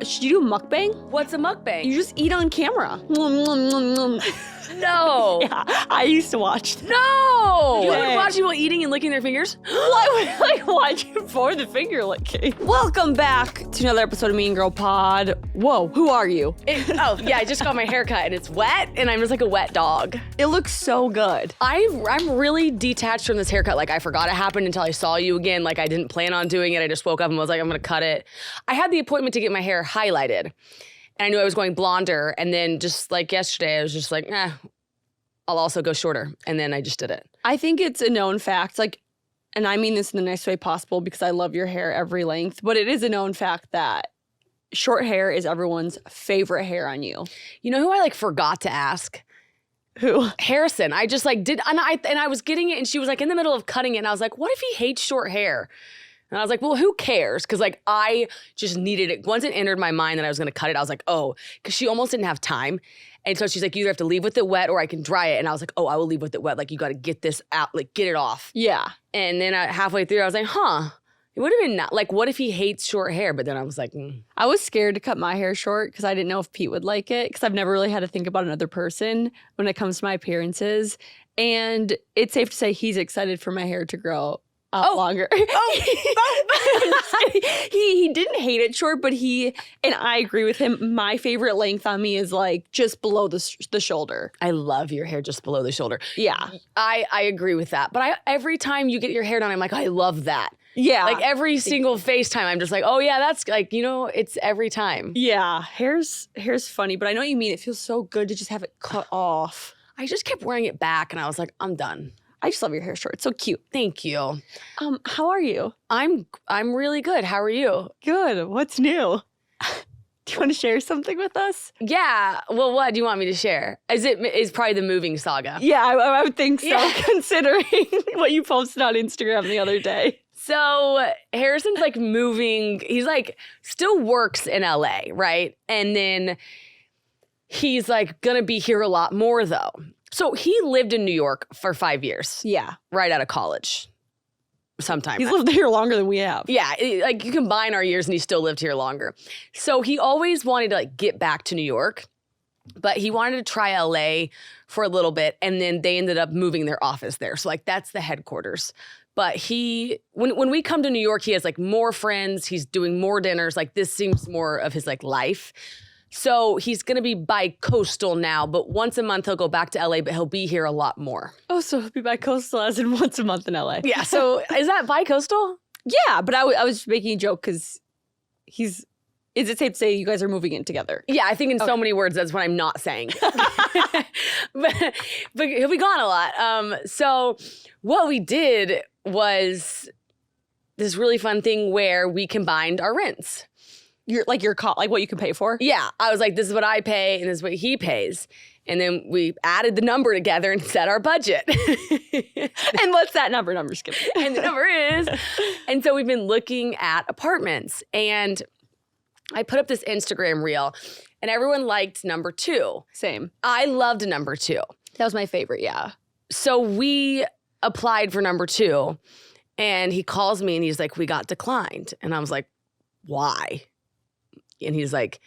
should you do a mukbang? What's a mukbang? You just eat on camera. No. Yeah, I used to watch that. No. You Yeah. ever watch people eating and licking their fingers? Why would I watch it for the finger licking? Welcome back to another episode of Mean Girl Pod. Whoa, who are you? I just got my hair cut and it's wet and I'm just like a wet dog. It looks so good. I'm really detached from this haircut. Like I forgot it happened until I saw you again. Like I didn't plan on doing it. I just woke up and was like, I'm gonna cut it. I had the appointment to get my hair highlighted. And I knew I was going blonder. And then just like yesterday, I was just like, I'll also go shorter. And then I just did it. I think it's a known fact, like, and I mean this in the nicest way possible because I love your hair every length, but it is a known fact that short hair is everyone's favorite hair on you. You know who I like forgot to ask? Who? Harrison. I just like did, and I was getting it and she was like in the middle of cutting it. And I was like, what if he hates short hair? And I was like, well, who cares? Because like I just needed it. Once it entered my mind that I was going to cut it, I was like, oh, because she almost didn't have time. And so she's like, you either have to leave with it wet or I can dry it. And I was like, oh, I will leave with it wet. Like you got to get this out, like get it off. Yeah. And then halfway through, I was like, it would have been not, like, what if he hates short hair? But then I was like, I was scared to cut my hair short because I didn't know if Pete would like it because I've never really had to think about another person when it comes to my appearances. And it's safe to say he's excited for my hair to grow longer. He didn't hate it short, but and I agree with him. My favorite length on me is like just below the shoulder. I love your hair just below the shoulder. Yeah. I agree with that. But every time you get your hair done, I'm like, I love that. Yeah. Like every single FaceTime, I'm just like, oh yeah, that's like, it's every time. Yeah. Hair's funny, but I know what you mean. It feels so good to just have it cut off. I just kept wearing it back and I was like, I'm done. I just love your hair short. It's so cute. Thank you. How are you? I'm really good. How are you? Good. What's new? Do you want to share something with us? Yeah. Well, what do you want me to share? Is probably the moving saga. Yeah, I would think so, Yeah. considering what you posted on Instagram the other day. So Harrison's like moving. He's like still works in LA, right? And then he's like gonna be here a lot more though. So he lived in New York for 5 years. Yeah. Right out of college. Sometime. He's lived here longer than we have. Yeah, like you combine our years and he still lived here longer. So he always wanted to like get back to New York, but he wanted to try LA for a little bit and then they ended up moving their office there. So like that's the headquarters. But when we come to New York, he has like more friends, he's doing more dinners, like this seems more of his like life. So he's going to be bi-coastal now, but once a month he'll go back to LA, but he'll be here a lot more. Oh, so he'll be bi-coastal as in once a month in LA. Yeah, so is that bi-coastal? Yeah, but I was making a joke because is it safe to say you guys are moving in together? Yeah, I think in so many words, that's what I'm not saying. but he'll be gone a lot. So what we did was this really fun thing where we combined our rents. Like what you can pay for? Yeah, I was like, this is what I pay and this is what he pays. And then we added the number together and set our budget. And what's that number? I'm just kidding. And the number is. And so we've been looking at apartments. And I put up this Instagram reel and everyone liked number 2. Same. I loved number 2. That was my favorite, yeah. So we applied for number 2 and he calls me and he's like, we got declined. And I was like, why? And he's like,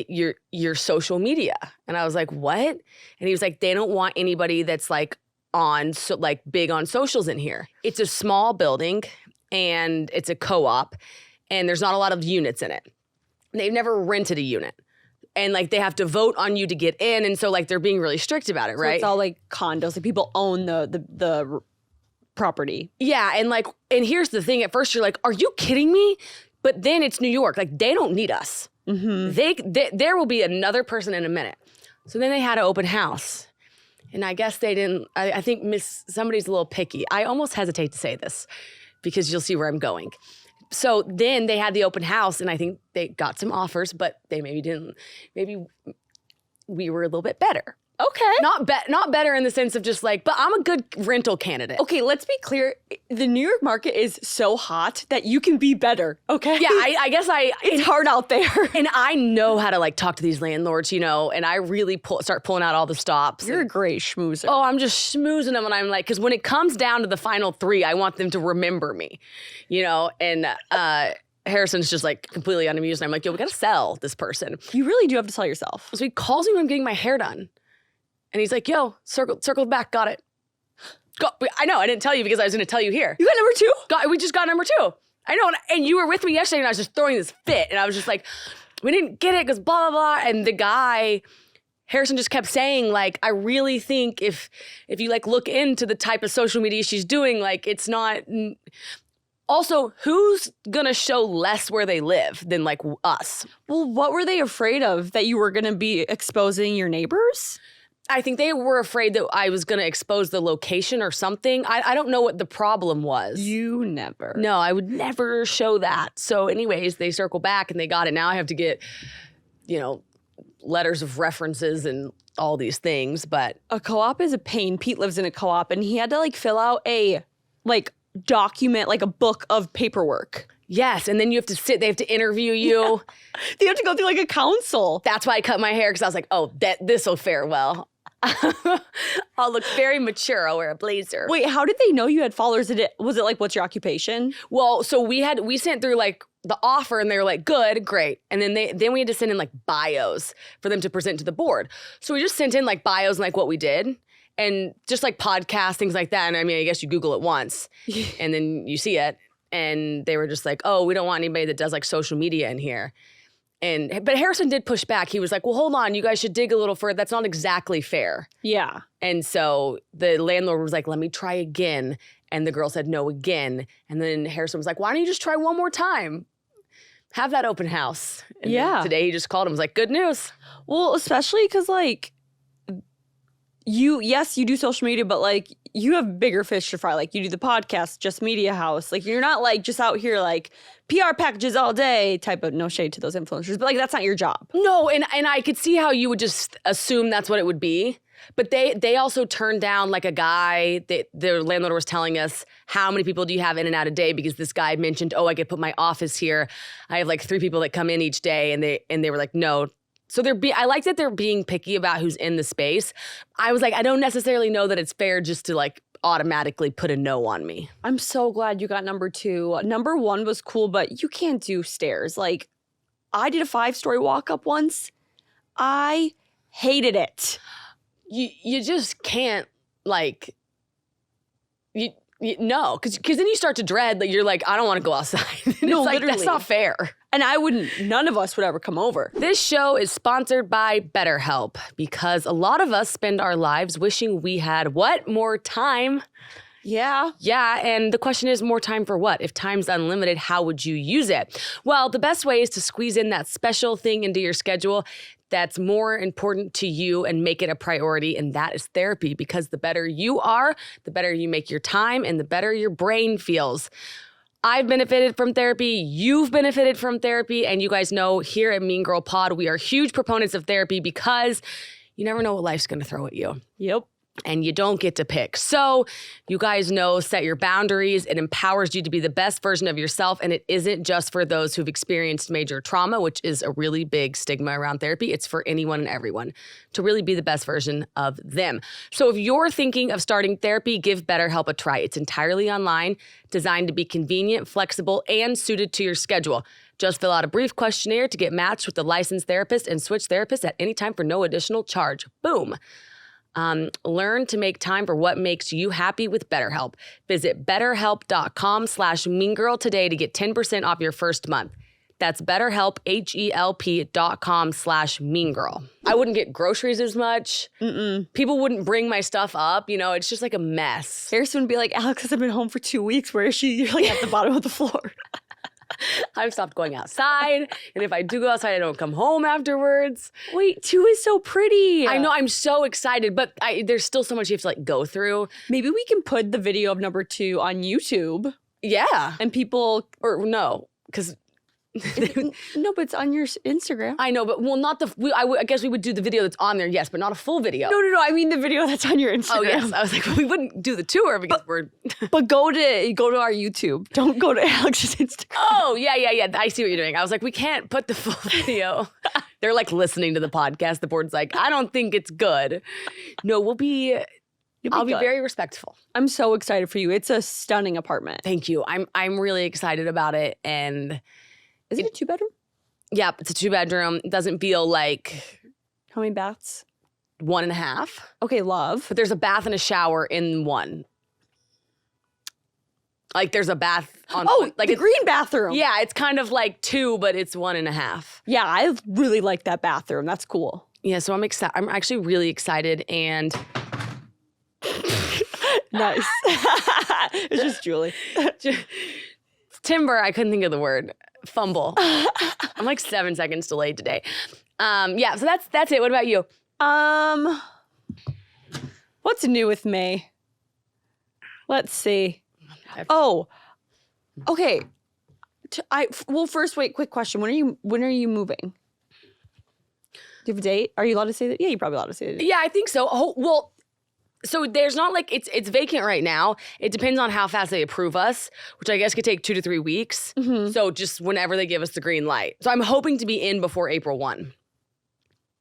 your social media. And I was like, what? And he was like, they don't want anybody that's like big on socials in here. It's a small building and it's a co-op and there's not a lot of units in it. They've never rented a unit. And like they have to vote on you to get in. And so like they're being really strict about it, right? So it's all like condos. Like people own the property. Yeah. And here's the thing. At first you're like, are you kidding me? But then it's New York. Like, they don't need us. Mm-hmm. There will be another person in a minute. So then they had an open house. And I guess they didn't, I think somebody's a little picky. I almost hesitate to say this because you'll see where I'm going. So then they had the open house and I think they got some offers, but they maybe we were a little bit better. Okay. Not better in the sense of just like, but I'm a good rental candidate. Okay, let's be clear. The New York market is so hot that you can be better, okay? Yeah, I guess it's hard out there. And I know how to like talk to these landlords, and I really start pulling out all the stops. You're a great schmoozer. Oh, I'm just schmoozing them and I'm like, because when it comes down to the final 3, I want them to remember me, and Harrison's just like completely unamused. And I'm like, yo, we gotta sell this person. You really do have to sell yourself. So he calls me when I'm getting my hair done. And he's like, yo, circle back, got it. I know, I didn't tell you because I was gonna tell you here. You got number 2? We just got number 2. I know, and you were with me yesterday and I was just throwing this fit. And I was just like, we didn't get it because blah, blah, blah. And the guy, Harrison just kept saying, like, I really think if you like look into the type of social media she's doing, like it's not. Also, who's gonna show less where they live than like us? Well, what were they afraid of? That you were gonna be exposing your neighbors? I think they were afraid that I was gonna expose the location or something. I don't know what the problem was. You never. No, I would never show that. So anyways, they circle back and they got it. Now I have to get, letters of references and all these things, but. A co-op is a pain. Pete lives in a co-op and he had to like fill out a document, like a book of paperwork. Yes, and then you have to sit, they have to interview you. Yeah. They have to go through like a council. That's why I cut my hair, because I was like, oh, this will fare well. I'll look very mature. I'll wear a blazer. Wait, how did they know you had followers? Was it like, what's your occupation? Well, so we sent through like the offer and they were like, good, great. And then we had to send in like bios for them to present to the board. So we just sent in like bios and like what we did and just like podcasts, things like that. And I mean, I guess you Google it once and then you see it. And they were just like, oh, we don't want anybody that does like social media in here. But Harrison did push back. He was like, well, hold on, you guys should dig a little further. That's not exactly fair. Yeah. And so the landlord was like, let me try again. And the girl said no again. And then Harrison was like, why don't you just try one more time? Have that open house. And yeah. Today he just called him, was like, good news. Well, especially because like, you do social media, but like you have bigger fish to fry. Like you do the podcast, Just Media House. Like you're not like just out here like PR packages all day type of, no shade to those influencers, but like that's not your job. No, and I could see how you would just assume that's what it would be. But they also turned down like a guy, their landlord was telling us, how many people do you have in and out a day? Because this guy mentioned, oh, I could put my office here. I have like 3 people that come in each day, and they were like, no. So I like that they're being picky about who's in the space. I was like, I don't necessarily know that it's fair just to like automatically put a no on me. I'm so glad you got number 2. Number 1 was cool, but you can't do stairs. Like I did a 5-story walk up once. I hated it. You just can't like, no, because then you start to dread that you're like, I don't want to go outside. No, like, literally. That's not fair. And none of us would ever come over. This show is sponsored by BetterHelp because a lot of us spend our lives wishing we had what? More time. Yeah. Yeah, and the question is, more time for what? If time's unlimited, how would you use it? Well, the best way is to squeeze in that special thing into your schedule that's more important to you and make it a priority, and that is therapy, because the better you are, the better you make your time, and the better your brain feels. I've benefited from therapy, you've benefited from therapy, and you guys know here at Mean Girl Pod, we are huge proponents of therapy because you never know what life's gonna throw at you. Yep. And you don't get to pick. So you guys know, set your boundaries. It empowers you to be the best version of yourself. And it isn't just for those who've experienced major trauma, which is a really big stigma around therapy. It's for anyone and everyone to really be the best version of them. So if you're thinking of starting therapy, give BetterHelp a try. It's entirely online, designed to be convenient, flexible, and suited to your schedule. Just fill out a brief questionnaire to get matched with a licensed therapist and switch therapists at any time for no additional charge. Boom. Learn to make time for what makes you happy with BetterHelp. Visit BetterHelp.com/meangirl today to get 10% off your first month. That's BetterHelp, HELP.com/meangirl. I wouldn't get groceries as much. People wouldn't bring my stuff up. It's just like a mess. Harrison would be like, Alex hasn't been home for 2 weeks. Where is she? You're like at the bottom of the floor. I've stopped going outside, and if I do go outside, I don't come home afterwards. Wait, 2 is so pretty. I know, I'm so excited, but there's still so much you have to like go through. Maybe we can put the video of number 2 on YouTube. Yeah. And people, or no, because no, but it's on your Instagram. I know, but not I guess we would do the video that's on there, yes, but not a full video. No, I mean the video that's on your Instagram. Oh yes, I was like, well, we wouldn't do the tour because we're. But go to our YouTube. Don't go to Alex's Instagram. Oh yeah. I see what you're doing. I was like, we can't put the full video. They're like listening to the podcast. The board's like, I don't think it's good. No, I'll be very respectful. I'm so excited for you. It's a stunning apartment. Thank you. I'm really excited about it, and Is it a 2-bedroom? Yeah, it's a 2-bedroom. It doesn't feel like How many baths? 1.5. Okay, love. But there's a bath and a shower in one. Like there's a bath on like the green bathroom. Yeah, it's kind of like 2, but it's 1.5. Yeah, I really like that bathroom. That's cool. Yeah, so I'm excited. I'm actually really excited, and Nice. It's just Julie. timber. I couldn't think of the word. Fumble. I'm like 7 seconds delayed today. Yeah, so that's it. What about you? What's new with me? Let's see. Oh, okay. Well, first, wait. Quick question. When are you moving? Do you have a date? Are you allowed to say that? Yeah, you're probably allowed to say that. Yeah, I think so. Oh, well, so there's not like it's vacant right now. It depends on how fast they approve us, which I guess could take 2 to 3 weeks. Mm-hmm. So just whenever they give us the green light. So I'm hoping to be in before April 1.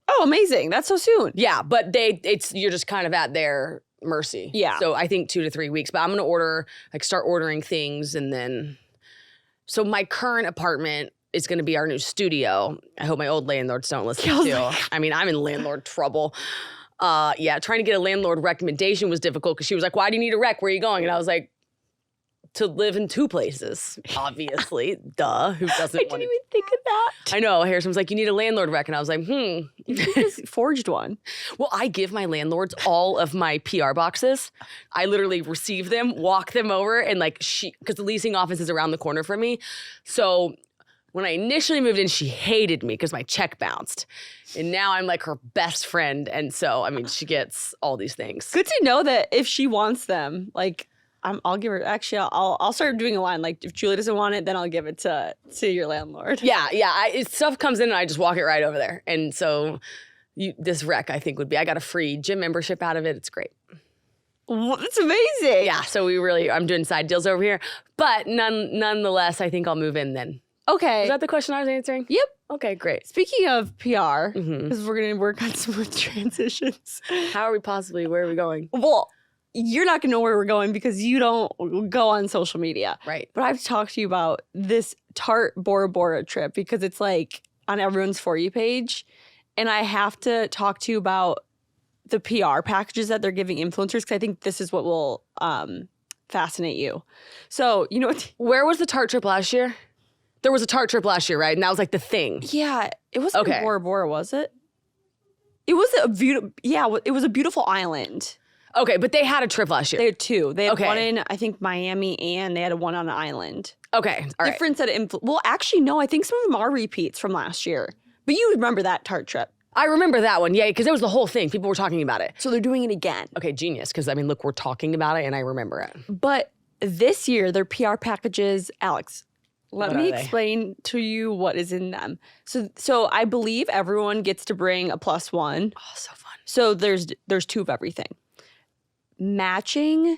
Oh, amazing! That's so soon. Yeah, but you're just kind of at their mercy. Yeah. So I think 2 to 3 weeks. But I'm gonna start ordering things, and then. So my current apartment is gonna be our new studio. I hope my old landlords don't listen to. I mean, I'm in landlord trouble. Yeah, trying to get a landlord recommendation was difficult because she was like, "Why do you need a rec? Where are you going?" And I was like, "To live in 2 places, obviously." Duh. Who doesn't I want didn't even think of that. I know. Harrison was like, "You need a landlord rec," and I was like, You just forged one. Well, I give my landlords all of my PR boxes. I literally receive them, walk them over, and because the leasing office is around the corner from me. So when I initially moved in, she hated me because my check bounced. And now I'm like her best friend. And so, I mean, she gets all these things. Good to know that if she wants them, I'll give her. Actually, I'll start doing a line. Like if Julie doesn't want it, then I'll give it to your landlord. Yeah. Stuff comes in and I just walk it right over there. And so this rec, I think, would be. I got a free gym membership out of it. It's great. Well, that's amazing. Yeah. So I'm doing side deals over here. But nonetheless, I think I'll move in then. Okay. Is that the question I was answering? Yep. Okay, great. Speaking of PR, because we're going to work on smooth transitions. How are we where are we going? Well, you're not going to know where we're going because you don't go on social media. Right. But I've talked to you about this Tart Bora Bora trip because it's like on everyone's For You page. And I have to talk to you about the PR packages that they're giving influencers because I think this is what will fascinate you. So, you know what? Where was the Tart trip last year? There was a Tart trip last year, right? And that was like the thing. Yeah, it wasn't Bora Bora, was it? It was it was a beautiful island. Okay, but they had a trip last year. They had 2. They had one in, I think, Miami, and they had one on an island. Okay, all right. Different set of well, actually, no, I think some of them are repeats from last year. But you remember that Tart trip. I remember that one, yeah, because it was the whole thing. People were talking about it. So they're doing it again. Okay, genius, because, I mean, look, we're talking about it, and I remember it. But this year, their PR packages, Alex, let me explain to you what is in them. So I believe everyone gets to bring a +1. Oh, so fun. So there's 2 of everything. Matching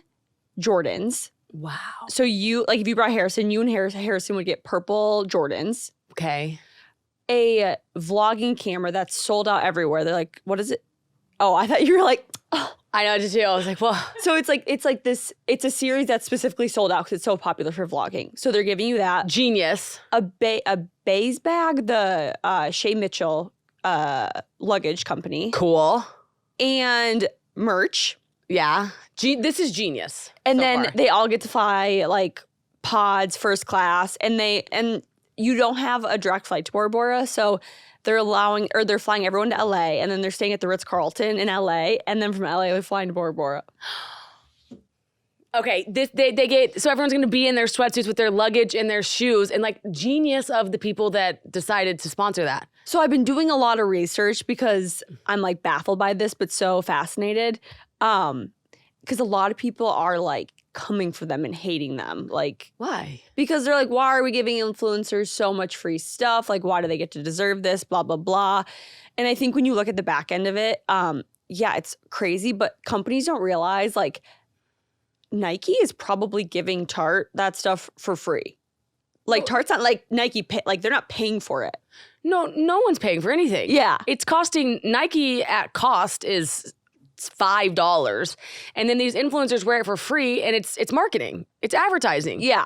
Jordans. Wow. So if you brought Harrison, you and Harrison would get purple Jordans. Okay. A vlogging camera that's sold out everywhere. They're like, what is it? Oh, I thought you were like, oh. I know, did too. I was like, well. So it's like this, it's a series that's specifically sold out because it's so popular for vlogging. So they're giving you that. Genius. A Baze bag, the Shea Mitchell luggage company. Cool. And merch. Yeah. This is genius. And then they all get to fly like pods, first class, and you don't have a direct flight to Bora Bora, so they're flying everyone to LA, and then they're staying at the Ritz-Carlton in LA, and then from LA they're flying to Bora Bora. Okay, so everyone's gonna be in their sweatsuits with their luggage and their shoes, and like genius of the people that decided to sponsor that. So I've been doing a lot of research because I'm like baffled by this, but so fascinated. Because a lot of people are like coming for them and hating them. Like, why? Because they're like, why are we giving influencers so much free stuff? Like, why do they get to deserve this? Blah, blah, blah. And I think when you look at the back end of it, yeah, it's crazy, but companies don't realize like Nike is probably giving Tart that stuff for free. Like Tart's not like Nike, they're not paying for it. No one's paying for anything. Yeah. It's costing, Nike at cost is $5. And then these influencers wear it for free and it's marketing. It's advertising. Yeah.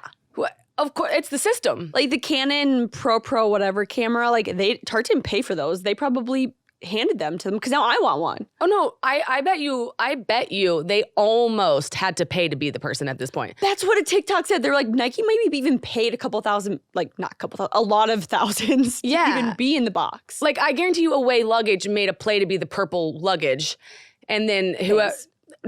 Of course, it's the system. Like the Canon Pro whatever camera, like Tart didn't pay for those. They probably handed them to them because now I want one. Oh no, I bet you they almost had to pay to be the person at this point. That's what a TikTok said. They're like, Nike maybe even paid a couple thousand, like not a couple thousand, a lot of thousands to even be in the box. Like I guarantee you Away luggage made a play to be the purple luggage. And then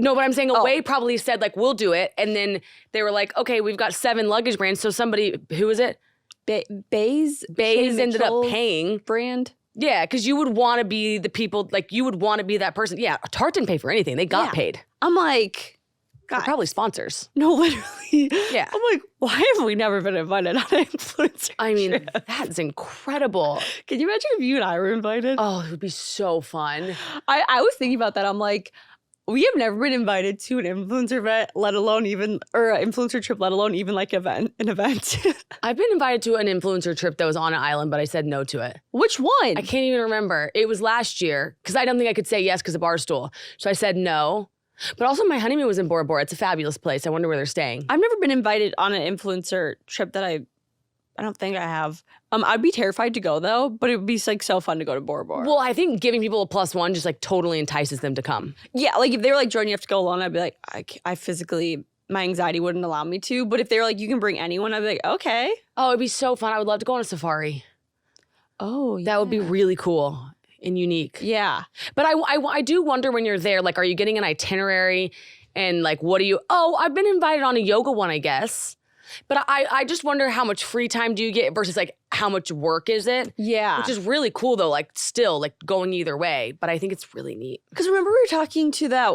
no, but I'm saying Away probably said like, we'll do it. And then they were like, okay, we've got 7 luggage brands. So somebody, who is it? Baze ended up paying. Brand. Yeah, because you would want to be the people, like you would want to be that person. Yeah, Tart didn't pay for anything. They got paid. I'm like, God. They're probably sponsors. No, literally. Yeah. I'm like, why have we never been invited on an influencer I mean, trip? that's incredible. Can you imagine if you and I were invited? Oh, it would be so fun. I was thinking about that. I'm like, we have never been invited to an influencer event, let alone even, or an influencer trip, let alone even like an event. I've been invited to an influencer trip that was on an island, but I said no to it. Which one? I can't even remember. It was last year because I don't think I could say yes because of Barstool. So I said no. But also my honeymoon was in Bora Bora. It's a fabulous place. I wonder where they're staying. I've never been invited on an influencer trip that I don't think I have. I'd be terrified to go though, but it would be like so fun to go to Bora Bora. Well, I think giving people a +1 just like totally entices them to come. Yeah, like if they were like, Jordan, you have to go alone, I'd be like, I physically, my anxiety wouldn't allow me to. But if they were like, you can bring anyone, I'd be like, okay. Oh, it'd be so fun. I would love to go on a safari. Oh, yeah. That would be really cool and unique. Yeah. But I do wonder when you're there, like, are you getting an itinerary and like, what do you, I've been invited on a yoga one, I guess. But I just wonder how much free time do you get versus like how much work is it? Yeah. Which is really cool though, like still like going either way. But I think it's really neat. Because remember we were talking to that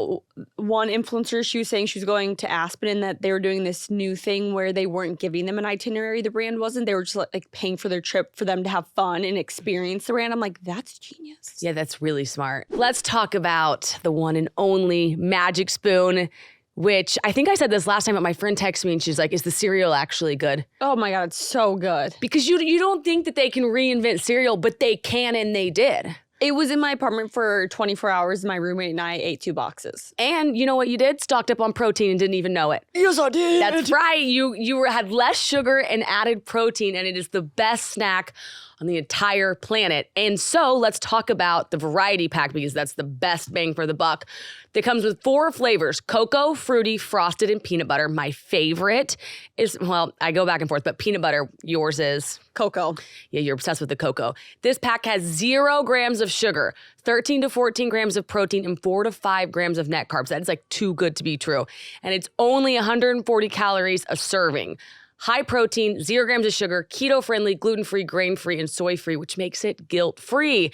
one influencer, she was saying she was going to Aspen and that they were doing this new thing where they weren't giving them an itinerary, the brand wasn't. They were just like paying for their trip for them to have fun and experience the brand. I'm like, that's genius. Yeah, that's really smart. Let's talk about the one and only Magic Spoon, which I think I said this last time, but my friend texted me and she's like, is the cereal actually good? Oh my God, it's so good. Because you don't think that they can reinvent cereal, but they can and they did. It was in my apartment for 24 hours. My roommate and I ate 2 boxes. And you know what you did? Stocked up on protein and didn't even know it. Yes, I did. That's right. You had less sugar and added protein, and it is the best snack on the entire planet. And so let's talk about the variety pack because that's the best bang for the buck. That comes with 4 flavors: cocoa, fruity, frosted, and peanut butter. My favorite is, well, I go back and forth, but peanut butter, yours is? Cocoa. Yeah, you're obsessed with the cocoa. This pack has 0 grams of sugar, 13 to 14 grams of protein, and 4 to 5 grams of net carbs. That is like too good to be true. And it's only 140 calories a serving. High protein, 0 grams of sugar, keto-friendly, gluten-free, grain-free, and soy-free, which makes it guilt-free.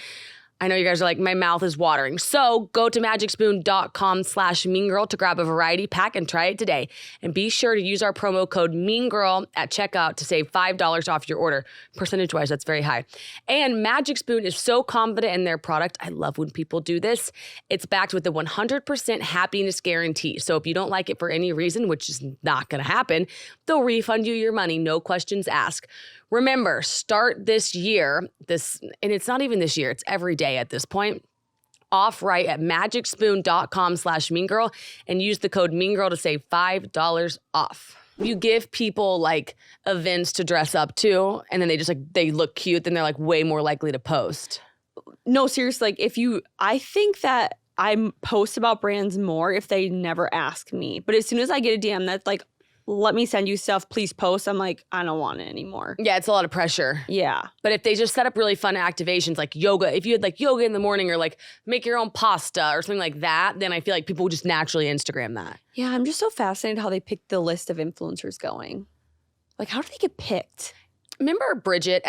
I know you guys are like, my mouth is watering. So go to magicspoon.com/meangirl to grab a variety pack and try it today. And be sure to use our promo code meangirl at checkout to save $5 off your order. Percentage-wise, that's very high. And Magic Spoon is so confident in their product. I love when people do this. It's backed with a 100% happiness guarantee. So if you don't like it for any reason, which is not going to happen, they'll refund you your money, no questions asked. Remember, start this year, and it's not even this year, it's every day at this point, off right at magicspoon.com/meangirl and use the code meangirl to save $5 off. You give people like events to dress up to, and then they just like, they look cute, then they're like way more likely to post. No, seriously, like I think that I post about brands more if they never ask me. But as soon as I get a DM that's like, let me send you stuff, please post, I'm like, I don't want it anymore. Yeah, it's a lot of pressure. Yeah. But if they just set up really fun activations like yoga, if you had like yoga in the morning or like make your own pasta or something like that, then I feel like people would just naturally Instagram that. Yeah, I'm just so fascinated how they picked the list of influencers going. Like, how do they get picked? Remember Bridget,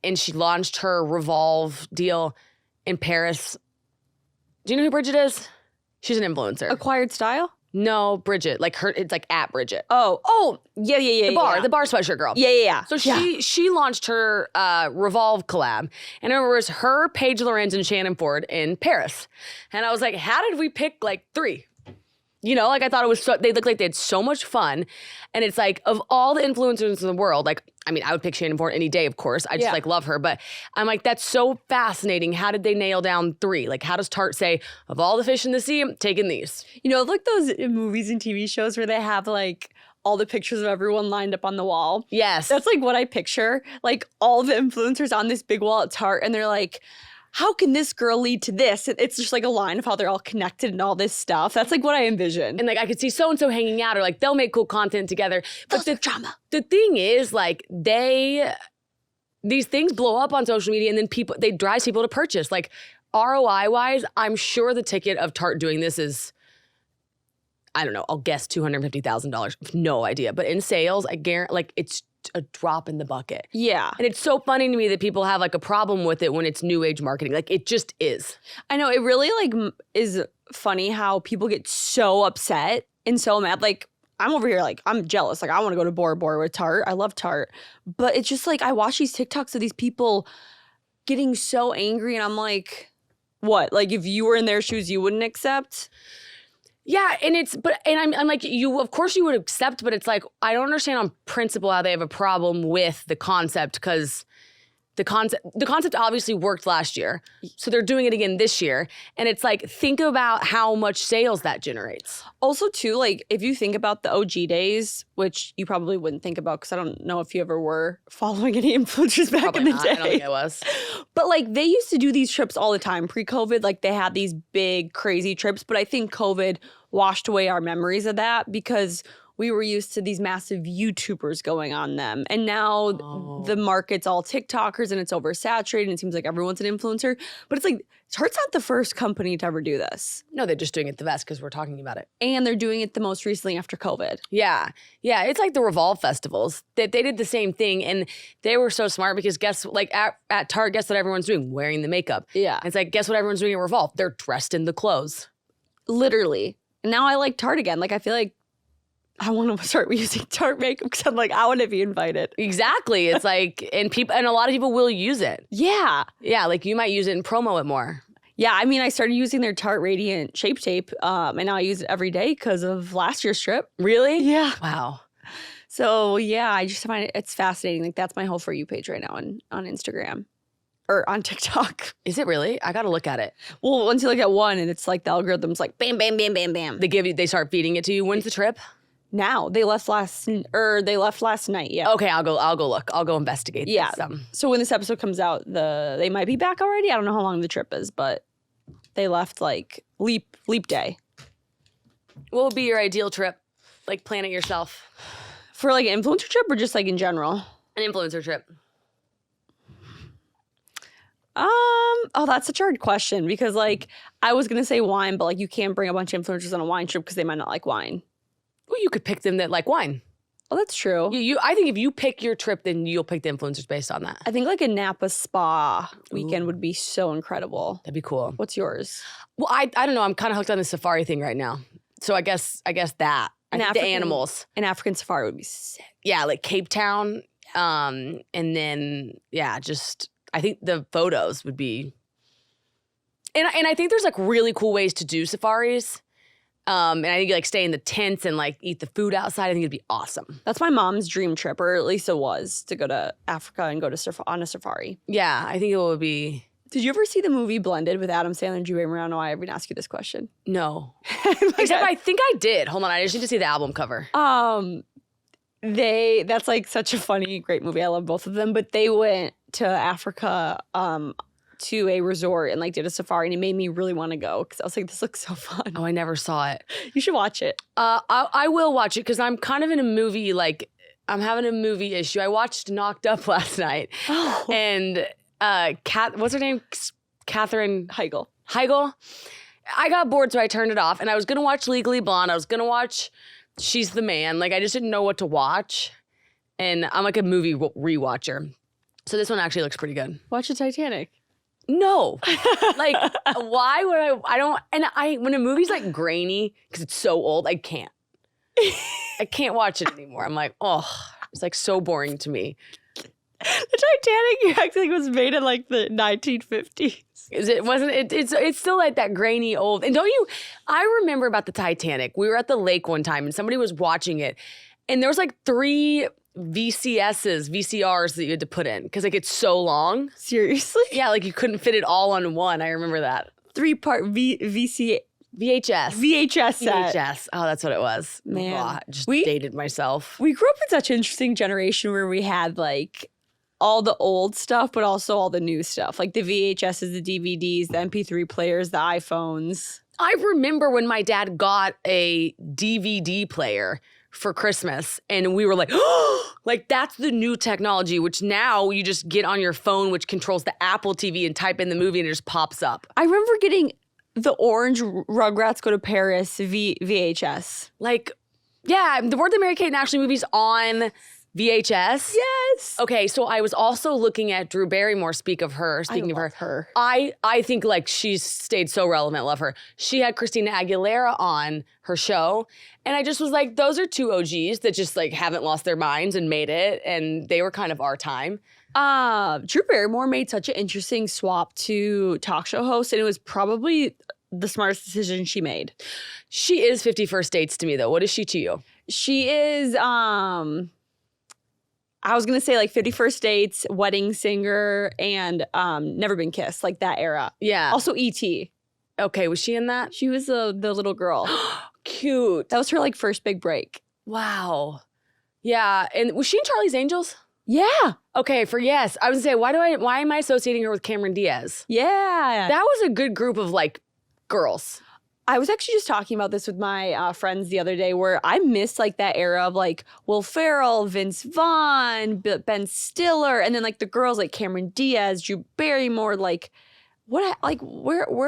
and she launched her Revolve deal in Paris. Do you know who Bridget is? She's an influencer. Acquired Style? No, Bridget. Like her, it's like at Bridget. Oh, yeah. The bar sweatshirt girl. Yeah. So she launched her Revolve collab, and it was her, Paige Lorenz, and Shannon Ford in Paris. And I was like, how did we pick like 3? You know, like I thought it was they looked like they had so much fun. And it's like, of all the influencers in the world, like, I mean, I would pick Shannon Ford any day, of course. I just like love her. But I'm like, that's so fascinating. How did they nail down 3? Like, how does Tart say, of all the fish in the sea, I'm taking these? You know, like those movies and TV shows where they have like all the pictures of everyone lined up on the wall. Yes. That's like what I picture. Like all the influencers on this big wall at Tart, and they're like, how can this girl lead to this? It's just like a line of how they're all connected and all this stuff. That's like what I envision. And like I could see so-and-so hanging out, or like they'll make cool content together. But the drama. The thing is, like, these things blow up on social media, and then they drive people to purchase. Like, ROI-wise, I'm sure the ticket of Tart doing this is, I don't know, I'll guess $250,000. No idea. But in sales, I guarantee, like, it's a drop in the bucket. Yeah. And it's so funny to me that people have like a problem with it when it's new age marketing. Like, it just is. I know, it really like is funny how people get so upset and so mad. Like, I'm over here like, I'm jealous. Like, I want to go to Bora Bora with Tart. I love Tart. But it's just like, I watch these TikToks of these people getting so angry, and I'm like, what? Like, if you were in their shoes, you wouldn't accept? Yeah, and I'm like, of course you would accept, but it's like, I don't understand on principle how they have a problem with the concept, because the concept obviously worked last year, so they're doing it again this year, and it's like, think about how much sales that generates. Also, too, like, if you think about the OG days, which you probably wouldn't think about, because I don't know if you ever were following any influencers back Probably in the not. day. I don't think I was. But like, they used to do these trips all the time pre-COVID. Like, they had these big, crazy trips. But I think COVID washed away our memories of that, because we were used to these massive YouTubers going on them. And now the market's all TikTokers, and it's oversaturated, and it seems like everyone's an influencer. But it's like, Tart's not the first company to ever do this. No, they're just doing it the best because we're talking about it. And they're doing it the most recently after COVID. Yeah. Yeah, it's like the Revolve festivals. They did the same thing, and they were so smart, because at Tart, guess what everyone's doing? Wearing the makeup. Yeah. It's like, guess what everyone's doing at Revolve? They're dressed in the clothes. Literally. And now I like Tart again. Like, I feel like I want to start using Tart makeup, because I'm like, I want to be invited. Exactly. It's like, and a lot of people will use it. Yeah. Yeah, like you might use it and promo it more. Yeah, I mean, I started using their Tarte Radiant Shape Tape, and now I use it every day because of last year's trip. Really? Yeah. Wow. So, yeah, I just find it's fascinating. Like, that's my whole For You page right now on Instagram. Or on TikTok. Is it really? I gotta look at it. Well, once you look at one, and it's like the algorithm's like, bam, bam, bam, bam, bam. They start feeding it to you. When's the trip? Now. They left last night, yeah. Okay, I'll go look. I'll go investigate Yeah. this. So when this episode comes out, they might be back already. I don't know how long the trip is, but they left like leap day. What would be your ideal trip? Like, plan it yourself. For like an influencer trip, or just like in general? An influencer trip. Oh, that's such a hard question, because like I was gonna say wine, but like you can't bring a bunch of influencers on a wine trip because they might not like wine. Well, you could pick them that like wine. Oh, that's true. I think if you pick your trip, then you'll pick the influencers based on that. I think like a Napa spa weekend would be so incredible. That'd be cool. What's yours? Well, I don't know. I'm kind of hooked on the safari thing right now. So I guess that. I think the animals. An African safari would be sick. Yeah, like Cape Town. And then, yeah, just, I think the photos would be. And I think there's like really cool ways to do safaris. And I think you like stay in the tents and like eat the food outside. I think it'd be awesome. That's my mom's dream trip, or at least it was, to go to Africa and go to on a safari. Yeah, I think it would be. Did you ever see the movie Blended with Adam Sandler and Drew Barrymore? I don't know why I even ask you this question. No. Except I think I did. Hold on, I just need to see the album cover. That's like such a funny, great movie. I love both of them. But they went to Africa to a resort and like did a safari, and it made me really want to go, because I was like, this looks so fun. Oh, I never saw it. You should watch it. I will watch it, because I'm kind of in a movie, like, I'm having a movie issue. I watched Knocked Up last night. Oh. And what's her name? Katherine Heigl. I got bored, so I turned it off. And I was going to watch Legally Blonde. I was going to watch She's the Man. Like, I just didn't know what to watch. And I'm like a movie rewatcher. So this one actually looks pretty good. Watch the Titanic. No. Like, why would when a movie's like grainy, because it's so old, I can't watch it anymore. I'm like, oh, it's like so boring to me. The Titanic, you act like, was made in like the 1950s. It's still like that grainy old. And I remember about the Titanic. We were at the lake one time and somebody was watching it, and there was like 3 VCRs that you had to put in, because like it's so long. Seriously? Yeah, like you couldn't fit it all on one. I remember that. 3-part VCR. VHS. VHS set. VHS. Oh, that's what it was. Man. Oh, I just We- dated myself. We grew up in such an interesting generation where we had like all the old stuff, but also all the new stuff. Like the VHSs, the DVDs, the MP3 players, the iPhones. I remember when my dad got a DVD player for Christmas and we were like, oh, like that's the new technology, which now you just get on your phone, which controls the Apple TV and type in the movie and it just pops up. I remember getting the orange Rugrats Go to Paris VHS. Like, yeah, the Word of Mary Kate and Ashley movies on VHS. Yes. Okay, so I was also looking at Drew Barrymore. Speaking of her, I think like she's stayed so relevant. Love her. She had Christina Aguilera on her show, and I just was like, those are two OGs that just like haven't lost their minds and made it, and they were kind of our time. Drew Barrymore made such an interesting swap to talk show host, and it was probably the smartest decision she made. She is 50 First Dates to me, though. What is she to you? She is, I was going to say like 50 First Dates, Wedding Singer, and Never Been Kissed, like that era. Yeah. Also E.T. Okay, was she in that? She was the little girl. Cute. That was her like first big break. Wow. Yeah, and was she in Charlie's Angels? Yeah. Okay, yes. I was gonna say, why am I associating her with Cameron Diaz? Yeah. That was a good group of like girls. I was actually just talking about this with my friends the other day where I missed like that era of like Will Ferrell, Vince Vaughn, Ben Stiller, and then like the girls like Cameron Diaz, Drew Barrymore, like where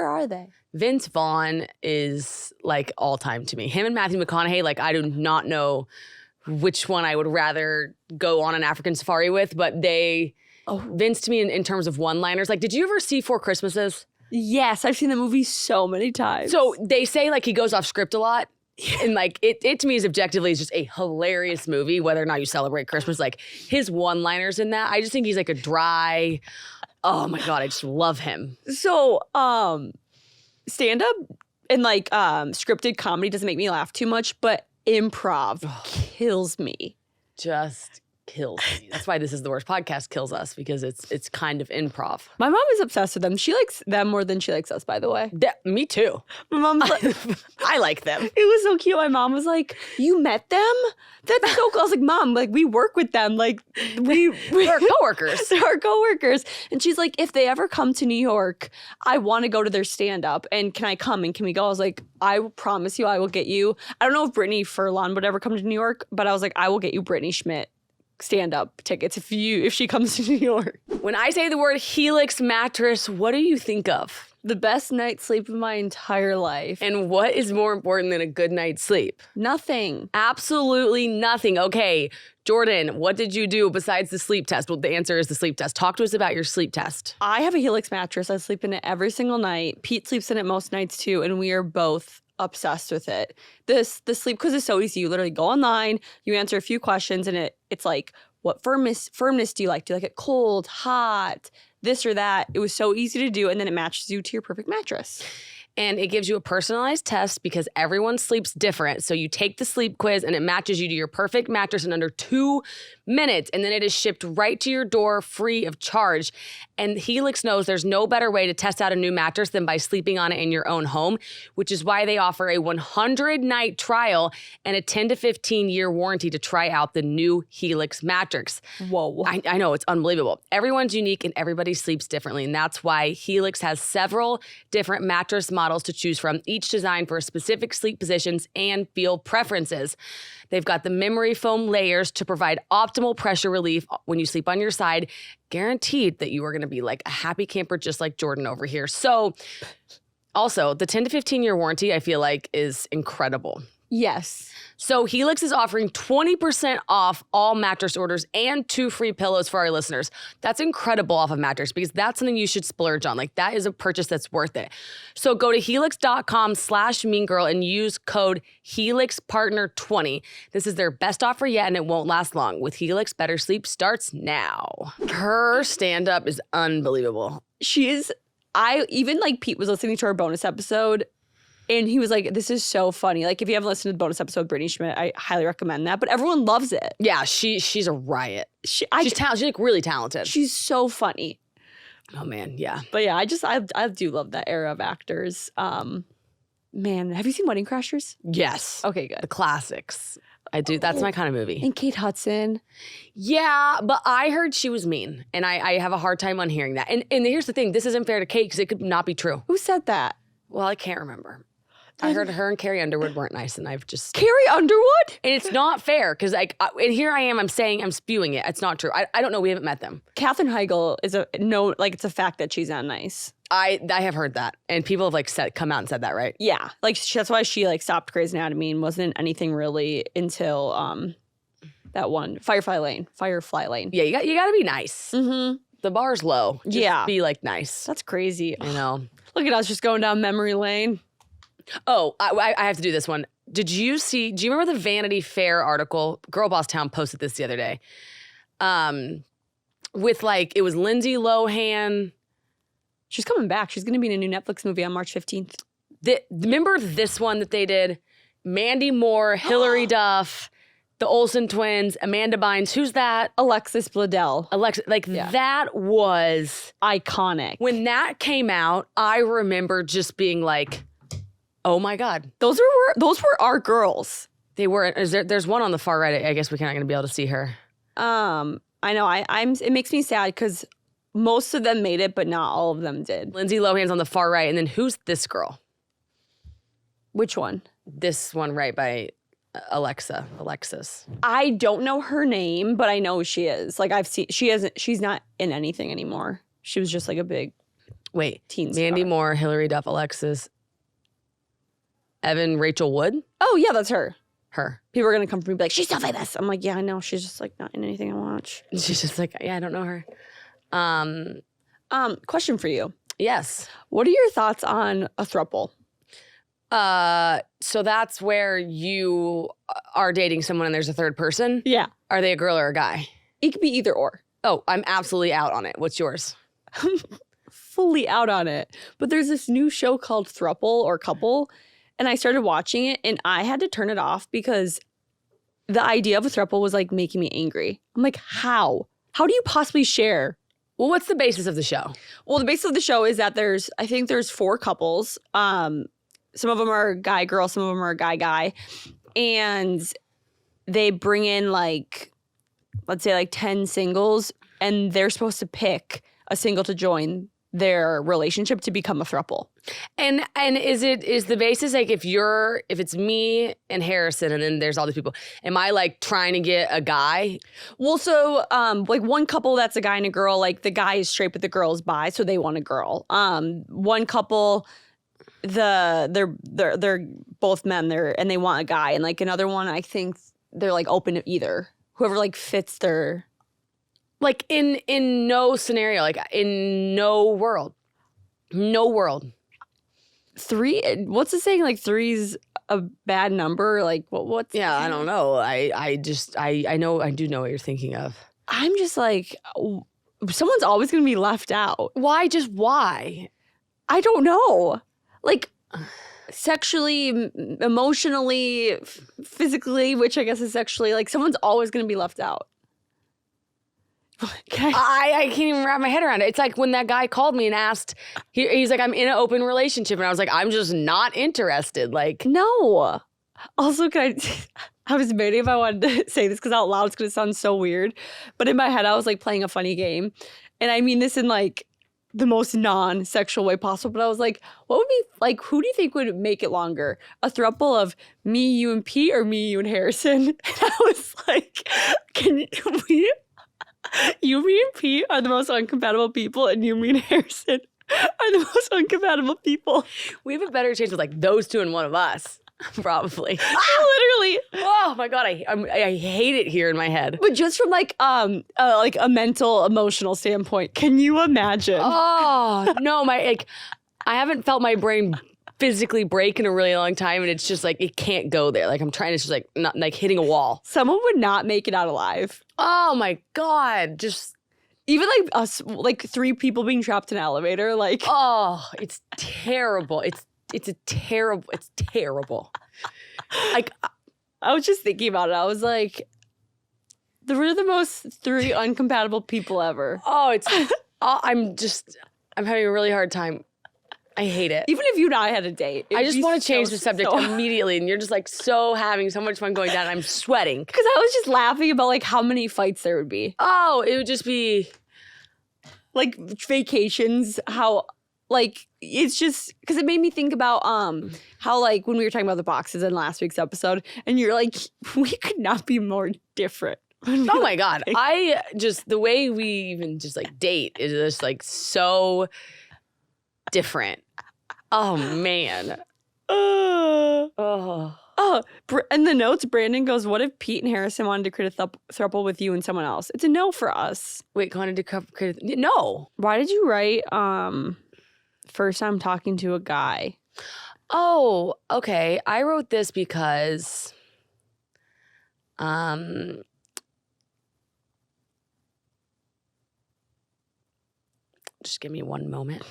are they? Vince Vaughn is like all time to me. Him and Matthew McConaughey, like I do not know which one I would rather go on an African safari with, but Vince to me in terms of one-liners. Like, did you ever see Four Christmases? Yes, I've seen the movie so many times. So they say like he goes off script a lot. And like it to me is objectively is just a hilarious movie, whether or not you celebrate Christmas. Like his one-liners in that, I just think he's like a dry, oh my God, I just love him. So stand-up and like scripted comedy doesn't make me laugh too much, but improv kills me. Just kills me. That's why this is the worst podcast, kills us, because it's kind of improv. My mom is obsessed with them. She likes them more than she likes us, by the way. Me too. My mom's like, I like them. It was so cute. My mom was like, "You met them? That's so cool." I was like, "Mom, like we work with them. Like we're coworkers. They're our coworkers." And she's like, "If they ever come to New York, I want to go to their stand-up. And can I come? And can we go?" I was like, "I promise you, I will get you." I don't know if Brittany Furlan would ever come to New York, but I was like, "I will get you Brittany Schmidt stand-up tickets if she comes to New York." When I say the word Helix mattress, what do you think of? The best night's sleep of my entire life. And what is more important than a good night's sleep? Nothing. Absolutely nothing. Okay, Jordan, what did you do besides the sleep test? Well, the answer is the sleep test. Talk to us about your sleep test. I have a Helix mattress. I sleep in it every single night. Pete sleeps in it most nights too, and we are both obsessed with it. The sleep quiz is so easy. You literally go online, you answer a few questions, and it's like, what firmness do you like? Do you like it cold, hot, this or that? It was so easy to do, and then it matches you to your perfect mattress. And it gives you a personalized test because everyone sleeps different. So you take the sleep quiz and it matches you to your perfect mattress in under 2 minutes. And then it is shipped right to your door free of charge. And Helix knows there's no better way to test out a new mattress than by sleeping on it in your own home, which is why they offer a 100-night trial and a 10 to 15-year warranty to try out the new Helix mattress. Whoa. I know, it's unbelievable. Everyone's unique and everybody sleeps differently. And that's why Helix has several different mattress models to choose from, each designed for specific sleep positions and feel preferences. They've got the memory foam layers to provide optimal pressure relief when you sleep on your side, guaranteed that you are going to be like a happy camper just like Jordan over here. So also, the 10 to 15-year warranty, I feel like, is incredible. Yes. So Helix is offering 20% off all mattress orders and 2 free pillows for our listeners. That's incredible off of mattress because that's something you should splurge on. Like that is a purchase that's worth it. So go to helix.com/meangirl and use code HelixPartner20. This is their best offer yet and it won't last long. With Helix, better sleep starts now. Her stand-up is unbelievable. Even like Pete was listening to our bonus episode and he was like, "This is so funny." Like, if you haven't listened to the bonus episode with Brittany Schmidt, I highly recommend that. But everyone loves it. Yeah, she's a riot. She's like really talented. She's so funny. Oh man, yeah. But yeah, I do love that era of actors. Man, have you seen Wedding Crashers? Yes. Okay, good. The classics. I do. That's my kind of movie. And Kate Hudson. Yeah, but I heard she was mean, and I have a hard time unhearing that. And here's the thing: this isn't fair to Kate because it could not be true. Who said that? Well, I can't remember. I heard her and Carrie Underwood weren't nice, and I've just Carrie Underwood? and it's not fair because and here I am. I'm spewing it. It's not true. I don't know. We haven't met them. Katherine Heigl is it's a fact that she's not nice. I have heard that, and people have come out and said that, right? Yeah, that's why she stopped Grey's Anatomy and wasn't in anything really until that one Firefly Lane. Yeah, you got to be nice. Mm-hmm. The bar's low. Just be nice. That's crazy. I know. Look at us just going down memory lane. Oh, I have to do this one. Do you remember the Vanity Fair article? Girl Boss Town posted this the other day. With it was Lindsay Lohan. She's coming back. She's going to be in a new Netflix movie on March 15th. Remember this one that they did? Mandy Moore, Hilary Duff, the Olsen twins, Amanda Bynes. Who's that? Alexis Bledel. That was iconic. When that came out, I remember just being like, oh my God. Those were our girls. They were. There's one on the far right. I guess we're not going to be able to see her. I know. It makes me sad because most of them made it, but not all of them did. Lindsay Lohan's on the far right, and then who's this girl? Which one? This one right by Alexis. I don't know her name, but I know who she is. I've seen. She's not in anything anymore. She was just a big teen star. Mandy Moore, Hilary Duff, Alexis, Rachel Wood. Oh yeah, that's her. Her. People are gonna come for me and be like, she's so famous. I'm like, yeah, I know. She's just not in anything I watch. She's just yeah, I don't know her. Question for you. Yes. What are your thoughts on a throuple? So that's where you are dating someone and there's a third person? Yeah. Are they a girl or a guy? It could be either or. Oh, I'm absolutely out on it. What's yours? I'm fully out on it. But there's this new show called Thruple or Couple, and I started watching it and I had to turn it off because the idea of a throuple was making me angry. I'm like, how? How do you possibly share? Well, what's the basis of the show? Well, the basis of the show is that I think there's 4 couples. Some of them are guy girl, some of them are guy guy, and they bring in let's say 10 singles, and they're supposed to pick a single to join their relationship to become a throuple. And is the basis if it's me and Harrison and then there's all these people, am I trying to get a guy? Well, so one couple that's a guy and a girl, the guy is straight but the girl is bi, so they want a girl. One couple, they're both men and they want a guy, and another one I think they're open to either. Whoever fits their in no scenario, in no world. 3, what's the saying? 3's a bad number. What's Yeah, I don't know. I know I do know what you're thinking of. I'm just someone's always gonna be left out. Why? I don't know. Sexually, emotionally, physically, which I guess is sexually, someone's always gonna be left out. Okay. I can't even wrap my head around it. It's when that guy called me and asked, he's like, I'm in an open relationship. And I was like, I'm just not interested. No. Also, I was debating if I wanted to say this because out loud it's going to sound so weird. But in my head, I was playing a funny game. And I mean this in the most non-sexual way possible. But I was like, what would be, who do you think would make it longer? A throuple of me, you, and Pete, or me, you, and Harrison? And I was like, you, me, and Pete are the most uncompatible people, and you, me, and Harrison are the most uncompatible people. We have a better chance with those 2 and one of us, probably. Literally. Oh my God, I hate it here in my head. But just from a mental, emotional standpoint, can you imagine? Oh no, I haven't felt my brain physically break in a really long time, and it's just it can't go there. I'm trying to just not hitting a wall. Someone would not make it out alive. Oh my God, just even us, 3 people being trapped in an elevator. Oh, it's terrible. It's terrible. I was just thinking about it. I was like, we're the most 3 uncompatible people ever. Oh, I'm having a really hard time. I hate it. Even if you and I had a date. I just want to change the subject immediately, and you're just like so having so much fun going down. I'm sweating. Because I was just laughing about like how many fights there would be. Oh, it would just be like vacations, how like it's just because it made me think about how like when we were talking about the boxes in last week's episode, and you're like, we could not be more different. Oh my God. I just, the way we even just like date is just like so different. Oh man. In the notes, Brandon goes, what if Pete and Harrison wanted to create a throuple with you and someone else? It's a no for us. Wait, wanted to create no. Why did you write first time talking to a guy? Oh, okay. I wrote this because just give me one moment.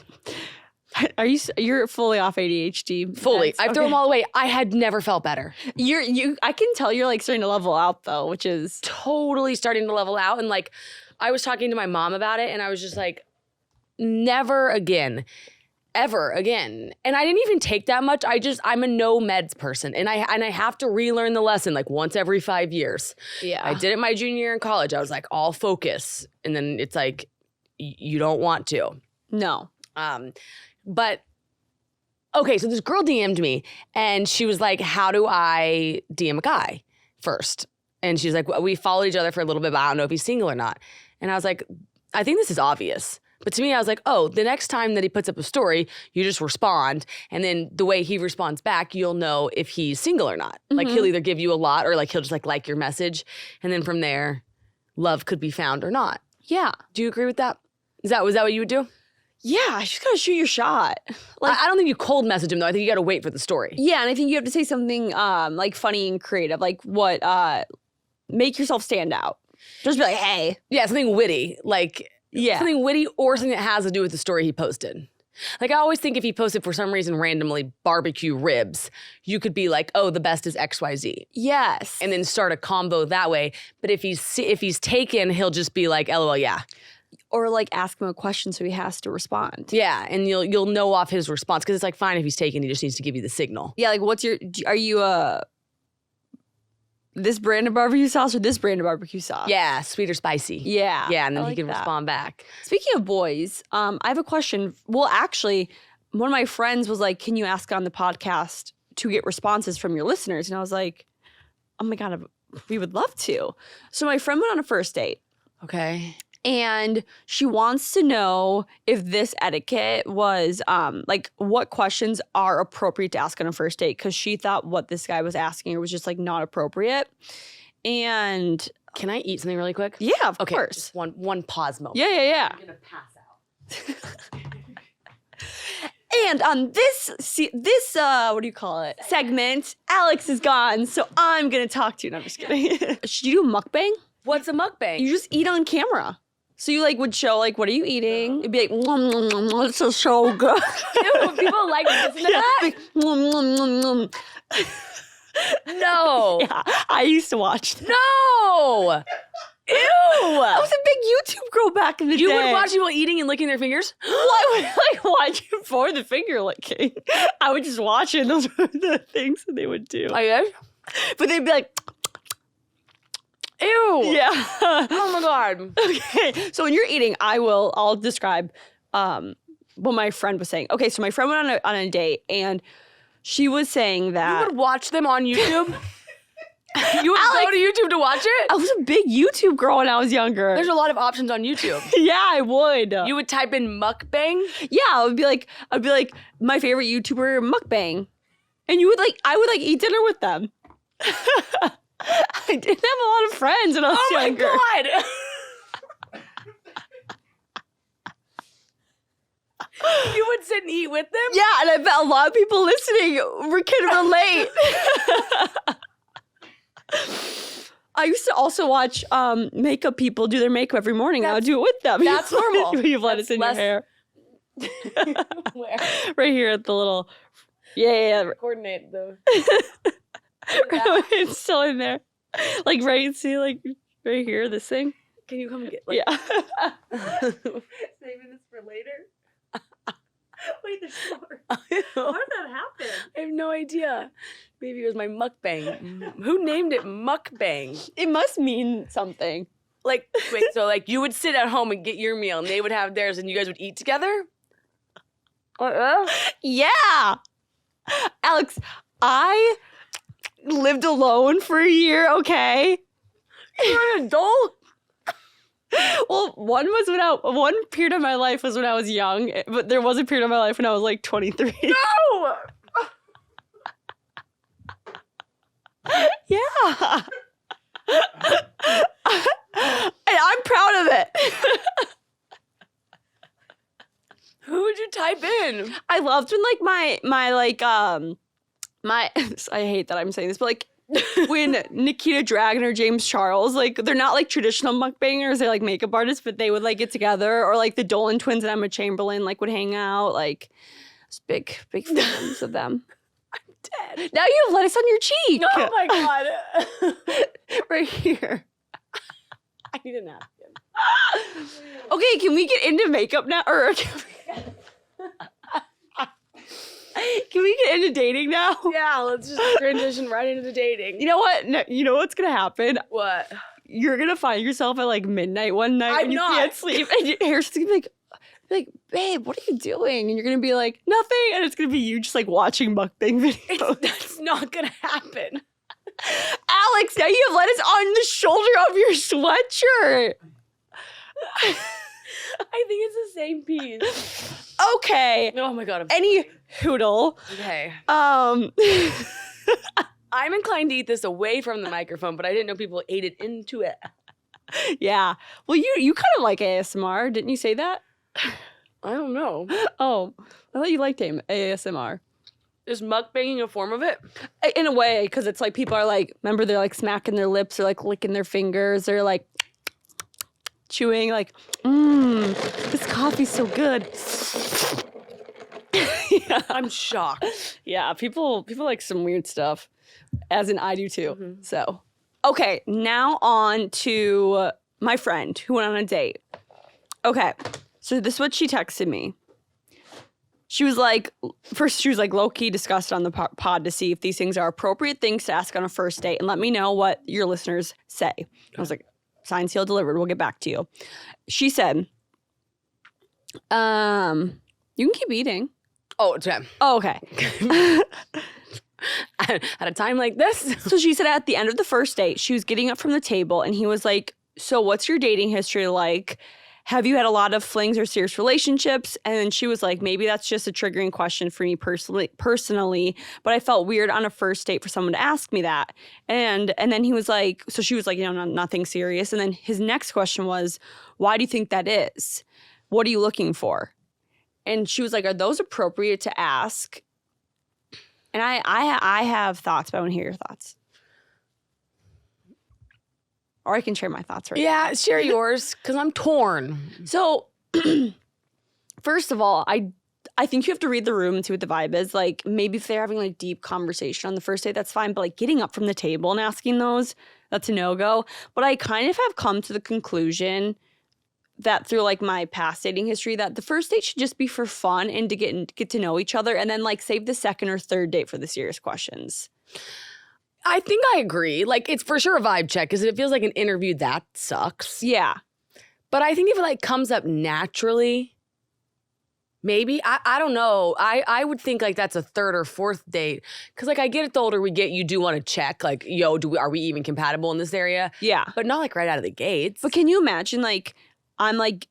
You're fully off ADHD. Fully. I threw them all away. I had never felt better. I can tell you're like starting to level out though, which is totally starting to level out. And like I was talking to my mom about it and I was just like, never again. Ever again. And I didn't even take that much. I'm a no meds person. And I have to relearn the lesson like once every 5 years. Yeah. I did it my junior year in college. I was like, all focus. And then it's like, you don't want to. No. But okay, so this girl DM'd me and she was like, how do I DM a guy first? And she's like, well, we followed each other for a little bit, but I don't know if he's single or not. And I was like, I think this is obvious. But to me, I was like, oh, the next time that he puts up a story, you just respond. And then the way he responds back, you'll know if he's single or not. Mm-hmm. Like he'll either give you a lot or like he'll just like your message. And then from there, love could be found or not. Yeah. Do you agree with that? Was that what you would do? Yeah, I just gotta shoot your shot. Like I don't think you cold message him though. I think you gotta wait for the story. Yeah, and I think you have to say something like funny and creative, like what make yourself stand out. Just be like, hey. Yeah, something witty. Like something witty or something that has to do with the story he posted. Like I always think if he posted for some reason randomly barbecue ribs, you could be like, oh, the best is XYZ. Yes. And then start a combo that way. But if he's taken, he'll just be like, LOL, yeah. Or like ask him a question so he has to respond. Yeah, and you'll know off his response because it's like fine if he's taken, he just needs to give you the signal. Yeah, like are you this brand of barbecue sauce or this brand of barbecue sauce? Yeah, sweet or spicy. Yeah. Yeah, and then like he can respond back. Speaking of boys, I have a question. Well, actually, one of my friends was like, can you ask on the podcast to get responses from your listeners? And I was like, oh my God, we would love to. So my friend went on a first date. Okay. And she wants to know if this etiquette was like what questions are appropriate to ask on a first date because she thought what this guy was asking her was just like not appropriate. And can I eat something really quick? Yeah, of course. Just one pause moment. Yeah. I'm gonna pass out. And on this what do you call it? Segment, Alex is gone, so I'm gonna talk to you. No, I'm just kidding. Should you do a mukbang? What's a mukbang? You just eat on camera. So you like would show like, what are you eating? It'd be like, nom, nom, nom, nom, this is so good. Ew, people like listening to that? Like, nom, nom, nom, nom. No. Yeah, I used to watch that. No. Ew. I was a big YouTube girl back in the day. You would watch people eating and licking their fingers? Why would I like watch it for the finger licking? I would just watch it and those were the things that they would do. I guess. But they'd be like, ew. Yeah. Oh my God. Okay. So when you're eating, I'll describe what my friend was saying. Okay, so my friend went on a date and she was saying that you would watch them on YouTube? You would go to YouTube to watch it? I was a big YouTube girl when I was younger. There's a lot of options on YouTube. Yeah, I would. You would type in mukbang? Yeah, I'd be like my favorite YouTuber mukbang. And I would eat dinner with them. I didn't have a lot of friends when I was younger. Oh my God. You would sit and eat with them? Yeah, and I bet a lot of people listening can relate. I used to also watch makeup people do their makeup every morning. I would do it with them. That's normal. You've let us in your hair. Where? Right here at the little... Yeah. Coordinate the... It's still in there. Like, right here, this thing. Can you come and get Yeah. Saving this for later? Wait, there's more. know. How did that happen? I have no idea. Maybe it was my mukbang. Who named it mukbang? It must mean something. Like, wait, so like you would sit at home and get your meal and they would have theirs and you guys would eat together? Yeah. Alex, I lived alone for a year, okay? You're an adult? Well, one period of my life was when I was young, but there was a period of my life when I was like 23. No! Yeah. And I'm proud of it. Who would you type in? I loved when like my I hate that I'm saying this, but like when Nikita Dragon or James Charles, like they're not like traditional mukbangers, they're like makeup artists, but they would like get together, or like the Dolan twins and Emma Chamberlain like would hang out. Like big fans of them. I'm dead. Now you have lettuce on your cheek. Oh my god. Right here. I need a napkin. Okay, can we get into makeup now? Or can we get into dating now? Yeah, let's just transition right into the dating. You know what? No, you know what's gonna happen? What? You're gonna find yourself at like midnight one night and you not. can't sleep, and your hair's gonna be like, babe, what are you doing? And you're gonna be like, nothing, and it's gonna be you just like watching mukbang videos. That's not gonna happen. Alex, now you have lettuce on the shoulder of your sweatshirt. I think it's the same piece. Okay. Oh my god. Any hoodle. Okay. Um. I'm inclined to eat this away from the microphone, but I didn't know people ate it into it. Yeah. Well, you kind of like ASMR, didn't you say that? I don't know. Oh, I thought you liked ASMR. Is mukbanging a form of it? In a way, because it's like people are like, remember, they're like smacking their lips or like licking their fingers. They're like chewing, like, this coffee's so good. Yeah. I'm shocked. Yeah, people like some weird stuff, as in I do too. Mm-hmm. So, okay, now on to my friend who went on a date. Okay, so this is what she texted me. She was like, first she was like low-key discussed on the pod to see if these things are appropriate things to ask on a first date, and let me know what your listeners say. I was like, signed, sealed, delivered. We'll get back to you. She said, you can keep eating. Oh, it's okay. Oh, okay. At a time like this? So she said at the end of the first date, she was getting up from the table and he was like, so what's your dating history like? Have you had a lot of flings or serious relationships? And then she was like, maybe that's just a triggering question for me personally, but I felt weird on a first date for someone to ask me that. And then he was like, so she was like, nothing serious. And then his next question was, why do you think that is? What are you looking for? And she was like, are those appropriate to ask? And I have thoughts, but I want to hear your thoughts. Or I can share my thoughts right now. Yeah, share yours, because I'm torn. So, first of all, I think you have to read the room and see what the vibe is. Like, maybe if they're having like deep conversation on the first date, that's fine. But like getting up from the table and asking those, that's a no-go. But I kind of have come to the conclusion that through like my past dating history, that the first date should just be for fun and to get to know each other, and then like save the second or third date for the serious questions. I think I agree. Like, it's for sure a vibe check, because if it feels like an interview, that sucks. Yeah. But I think if it like comes up naturally, maybe. I don't know. I would think like that's a third or fourth date. Because like I get it, the older we get, you do want to check like, yo, are we even compatible in this area? Yeah. But not like right out of the gates. But can you imagine like, I'm like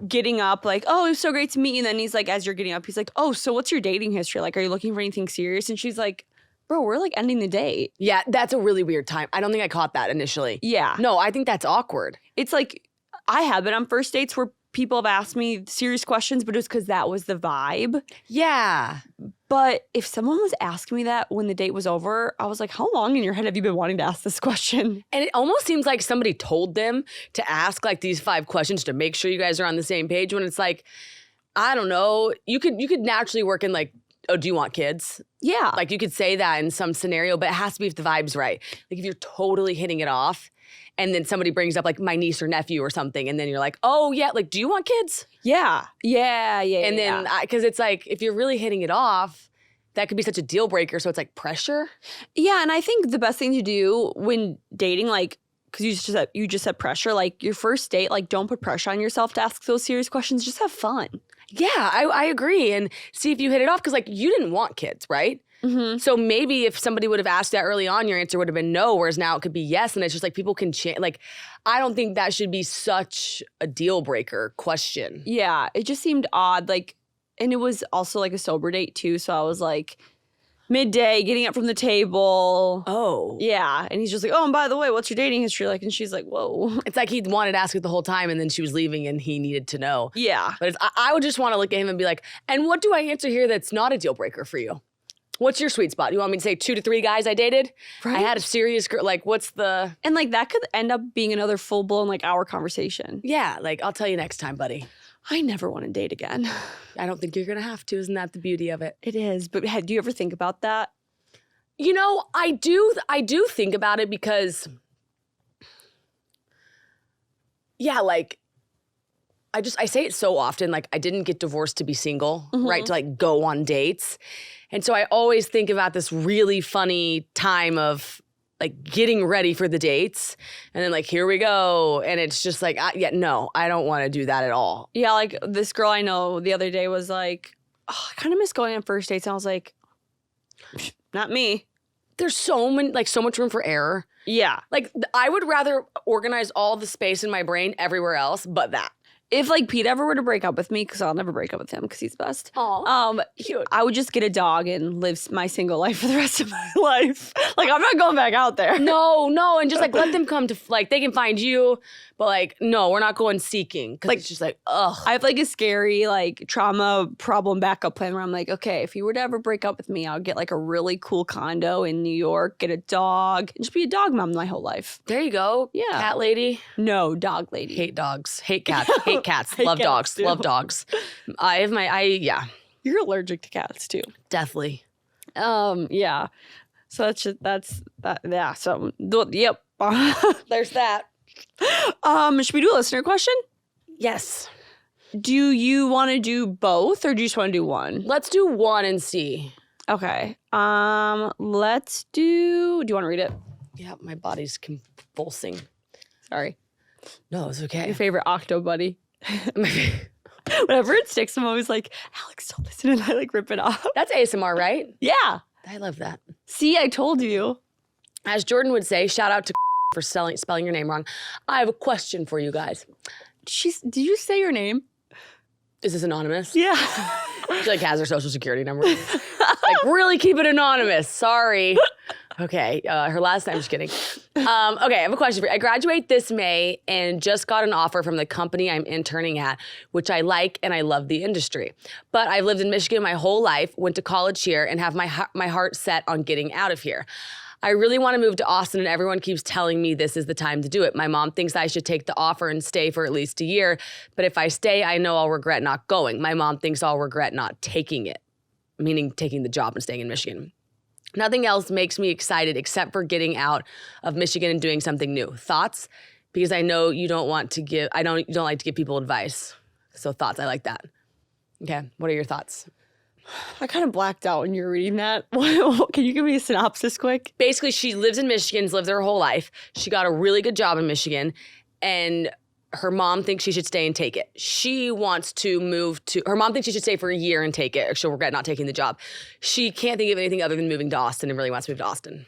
getting up like, oh, it was so great to meet you. And then he's like, as you're getting up, he's like, oh, so what's your dating history? Like, are you looking for anything serious? And she's like, bro, we're like ending the date. Yeah, that's a really weird time. I don't think I caught that initially. Yeah. No, I think that's awkward. It's like, I have been on first dates where people have asked me serious questions, but it was because that was the vibe. Yeah. But if someone was asking me that when the date was over, I was like, how long in your head have you been wanting to ask this question? And it almost seems like somebody told them to ask like these 5 questions to make sure you guys are on the same page, when it's like, I don't know, you could naturally work in like, oh, do you want kids? Yeah. Like you could say that in some scenario, but it has to be if the vibe's right. Like if you're totally hitting it off and then somebody brings up like my niece or nephew or something, and then you're like, oh yeah, like, do you want kids? Yeah. And then because it's like if you're really hitting it off, that could be such a deal breaker. So it's like pressure. Yeah, and I think the best thing to do when dating, like, because you just said pressure, like your first date, like don't put pressure on yourself to ask those serious questions. Just have fun. Yeah, I agree. And see if you hit it off because like you didn't want kids, right? Mm-hmm. So maybe if somebody would have asked that early on, your answer would have been no, whereas now it could be yes. And it's just like people can change. Like, I don't think that should be such a deal breaker question. Yeah, it just seemed odd. Like, and it was also like a sober date too. So I was like midday getting up from the table. Oh. Yeah. And he's just like, oh, and by the way, what's your dating history like? And she's like, whoa. It's like he wanted to ask it the whole time and then she was leaving and he needed to know. Yeah. But I would just want to look at him and be like, and what do I answer here that's not a deal breaker for you? What's your sweet spot? You want me to say 2 to 3 guys I dated? Right. I had a serious girl. Like, what's the... And like that could end up being another full-blown like hour conversation. Yeah, like I'll tell you next time, buddy. I never want to date again. I don't think you're going to have to. Isn't that the beauty of it? It is. But do you ever think about that? You know, I do think about it because, yeah, like, I say it so often, like, I didn't get divorced to be single, right? To, like, go on dates. And so I always think about this really funny time of, like, getting ready for the dates. And then, like, here we go. And it's just like, no, I don't want to do that at all. Yeah, like, this girl I know the other day was like, oh, I kind of miss going on first dates. And I was like, not me. There's so much room for error. Yeah. Like, I would rather organize all the space in my brain everywhere else but that. If like Pete ever were to break up with me, because I'll never break up with him because he's the best. Cute. I would just get a dog and live my single life for the rest of my life. Like, I'm not going back out there. No, and just like let them come to like they can find you, but like no, we're not going seeking because Like, it's just like ugh. I have like a scary like trauma problem backup plan where I'm like, okay, if you were to ever break up with me, I'll get like a really cool condo in New York, get a dog, and just be a dog mom my whole life. There you go. Yeah. Cat lady. No, dog lady. Hate dogs. Hate cats. Hate cats. Hate Love cats dogs. too. Love dogs. Yeah, You're allergic to cats too. definitely. Yeah. So yeah. So yep. There's that. Should we do a listener question? Yes. Do you want to do both or do you just want to do one? Let's do one and see. Okay. Let's do you want to read it? Yeah, my body's convulsing. Sorry. No, it's okay. Your favorite octo buddy. Whenever it sticks, I'm always like, Alex, don't listen, and I like rip it off. That's ASMR, right? Yeah. I love that. See, I told you. As Jordan would say, shout out to for spelling your name wrong. I have a question for you guys. Did you say your name? Is this anonymous? Yeah. She like has her social security number. Like, really keep it anonymous. Sorry. Okay, her last name, I'm just kidding. Okay, I have a question for you. I graduate this May and just got an offer from the company I'm interning at, which I like and I love the industry. But I've lived in Michigan my whole life, went to college here, and have my heart set on getting out of here. I really want to move to Austin and everyone keeps telling me this is the time to do it. My mom thinks I should take the offer and stay for at least a year, but if I stay, I know I'll regret not going. My mom thinks I'll regret not taking it, meaning taking the job and staying in Michigan. Nothing else makes me excited except for getting out of Michigan and doing something new. Thoughts? Because I know you don't like to give people advice. So thoughts, I like that. Okay, what are your thoughts? I kind of blacked out when you were reading that. Can you give me a synopsis quick? Basically, she lives in Michigan, has lived there her whole life. She got a really good job in Michigan, and her mom thinks she should stay and take it. She wants to her mom thinks she should stay for a year and take it, or she'll regret not taking the job. She can't think of anything other than moving to Austin and really wants to move to Austin.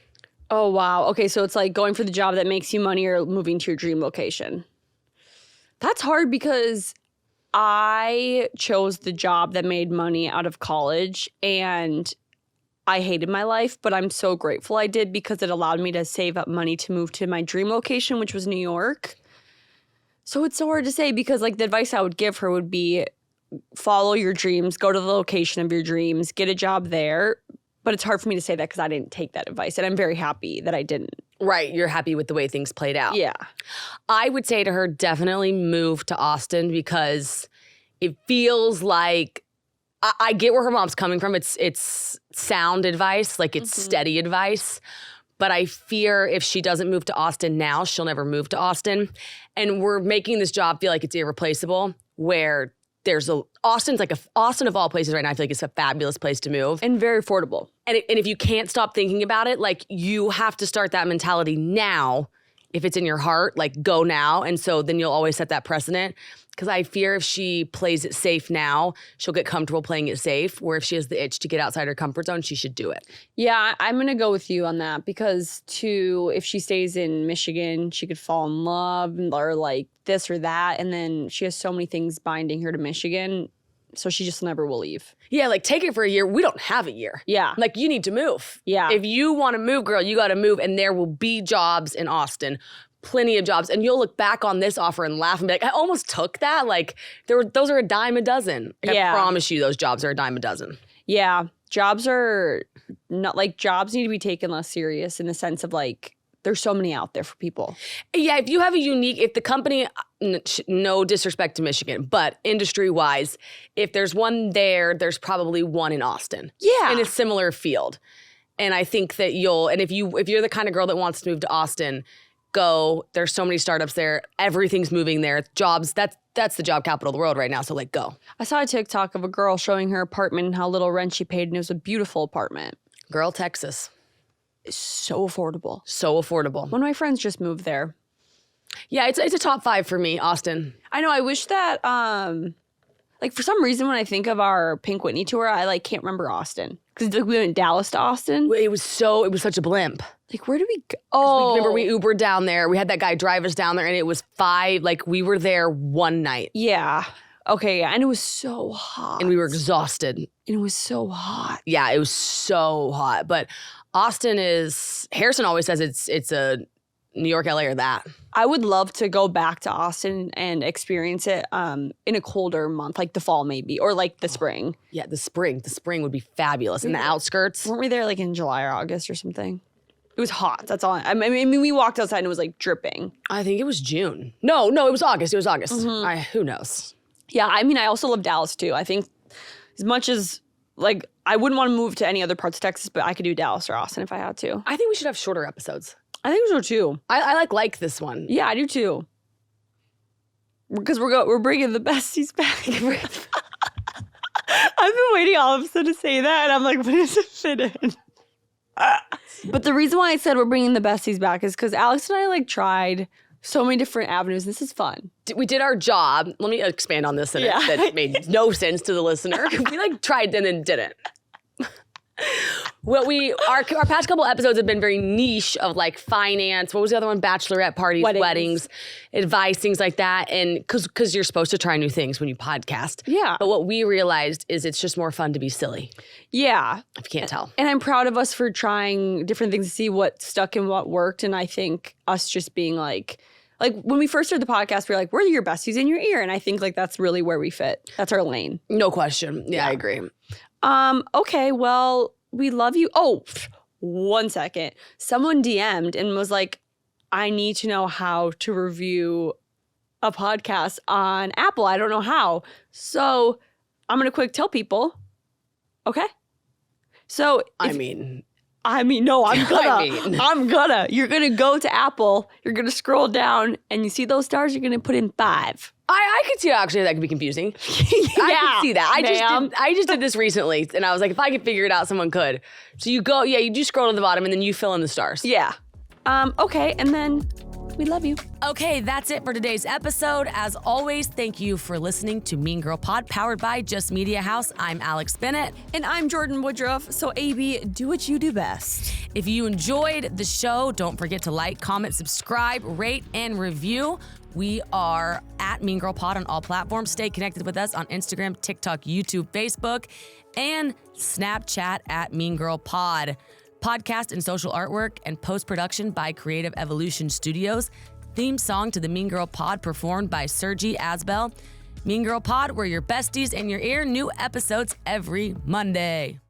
Oh, wow. Okay, so it's like going for the job that makes you money or moving to your dream location. That's hard because I chose the job that made money out of college and I hated my life, but I'm so grateful I did because it allowed me to save up money to move to my dream location, which was New York. So it's so hard to say because like the advice I would give her would be follow your dreams, go to the location of your dreams, get a job there. But it's hard for me to say that because I didn't take that advice and I'm very happy that I didn't. Right, you're happy with the way things played out. Yeah. I would say to her, definitely move to Austin because it feels like, I get where her mom's coming from. It's sound advice, like it's steady advice. But I fear if she doesn't move to Austin now, she'll never move to Austin. And we're making this job feel like it's irreplaceable, where Austin of all places right now, I feel like it's a fabulous place to move. And very affordable. And if you can't stop thinking about it, like you have to start that mentality now. If it's in your heart, like go now. And so then you'll always set that precedent. Because I fear if she plays it safe now, she'll get comfortable playing it safe. Where if she has the itch to get outside her comfort zone, she should do it. Yeah, I'm going to go with you on that because if she stays in Michigan, she could fall in love or like this or that. And then she has so many things binding her to Michigan. So she just never will leave. Yeah, like take it for a year. We don't have a year. Yeah. Like you need to move. Yeah. If you want to move, girl, you got to move. And there will be jobs in Austin. Plenty of jobs. And you'll look back on this offer and laugh and be like, I almost took that. Like those are a dime a dozen. Like, I promise you those jobs are a dime a dozen. Yeah. Jobs are not like jobs need to be taken less serious in the sense of like, there's so many out there for people. Yeah, if you have if the company, no disrespect to Michigan, but industry-wise, if there's one there, there's probably one in Austin. Yeah. In a similar field. And I think that if you're the kind of girl that wants to move to Austin, go. There's so many startups there. Everything's moving there. Jobs, that's the job capital of the world right now, so like go. I saw a TikTok of a girl showing her apartment and how little rent she paid, and it was a beautiful apartment. Girl, Texas. It's so affordable. So affordable. One of my friends just moved there. Yeah, it's a top 5 for me, Austin. I know. I wish that, like for some reason when I think of our Pink Whitney tour, I like can't remember Austin. Because we went Dallas to Austin. It was such a blimp. Like where did we go? Oh. Remember we Ubered down there. We had that guy drive us down there and it was 5, like we were there one night. Yeah. Okay, yeah. And it was so hot. And we were exhausted. And it was so hot. Yeah, it was so hot. But Austin Harrison always says it's a New York, LA or that. I would love to go back to Austin and experience it in a colder month, like the fall maybe, or like the spring. Yeah, the spring. The spring would be fabulous. In the outskirts. Weren't we there like in July or August or something? It was hot. That's all. I mean, we walked outside and it was like dripping. I think it was June. No, it was August. It was August. Mm-hmm. Who knows? Yeah, I mean, I also love Dallas too. I think as much as like I wouldn't want to move to any other parts of Texas, but I could do Dallas or Austin if I had to. I think we should have shorter episodes. I think so too. I like this one. Yeah, I do too. Because we're bringing the besties back. I've been waiting all of a sudden to say that, and I'm like, when does it fit in? But the reason why I said we're bringing the besties back is because Alex and I like tried so many different avenues. This is fun. We did our job. Let me expand on this. That made no sense to the listener. We like tried and then didn't. Well, our past couple episodes have been very niche of like finance. What was the other one? Bachelorette parties, weddings, advice, things like that. And because you're supposed to try new things when you podcast. Yeah. But what we realized is it's just more fun to be silly. Yeah. If you can't tell. And I'm proud of us for trying different things to see what stuck and what worked. And I think us just being like when we first started the podcast, we were like, we're your besties in your ear. And I think like that's really where we fit. That's our lane. No question. Yeah, I agree. Okay, well, we love you. Oh, 1 second. Someone DM'd and was like, I need to know how to review a podcast on Apple. I don't know how. So I'm going to quick tell people. Okay? So I'm gonna. You're going to go to Apple. You're going to scroll down and you see those stars. You're going to put in 5. I could see how actually that could be confusing. I could see that. I just did this recently, and I was like, if I could figure it out, someone could. So you go, you do scroll to the bottom, and then you fill in the stars. Yeah. Okay, and then we love you. Okay, that's it for today's episode. As always, thank you for listening to Mean Girl Pod, powered by Just Media House. I'm Alex Bennett. And I'm Jordan Woodruff. So, AB, do what you do best. If you enjoyed the show, don't forget to like, comment, subscribe, rate, and review. We are at Mean Girl Pod on all platforms. Stay connected with us on Instagram, TikTok, YouTube, Facebook, and Snapchat at Mean Girl Pod. Podcast and social artwork and post-production by Creative Evolution Studios. Theme song to the Mean Girl Pod performed by Sergi Asbel. Mean Girl Pod, we're your besties in your ear. New episodes every Monday.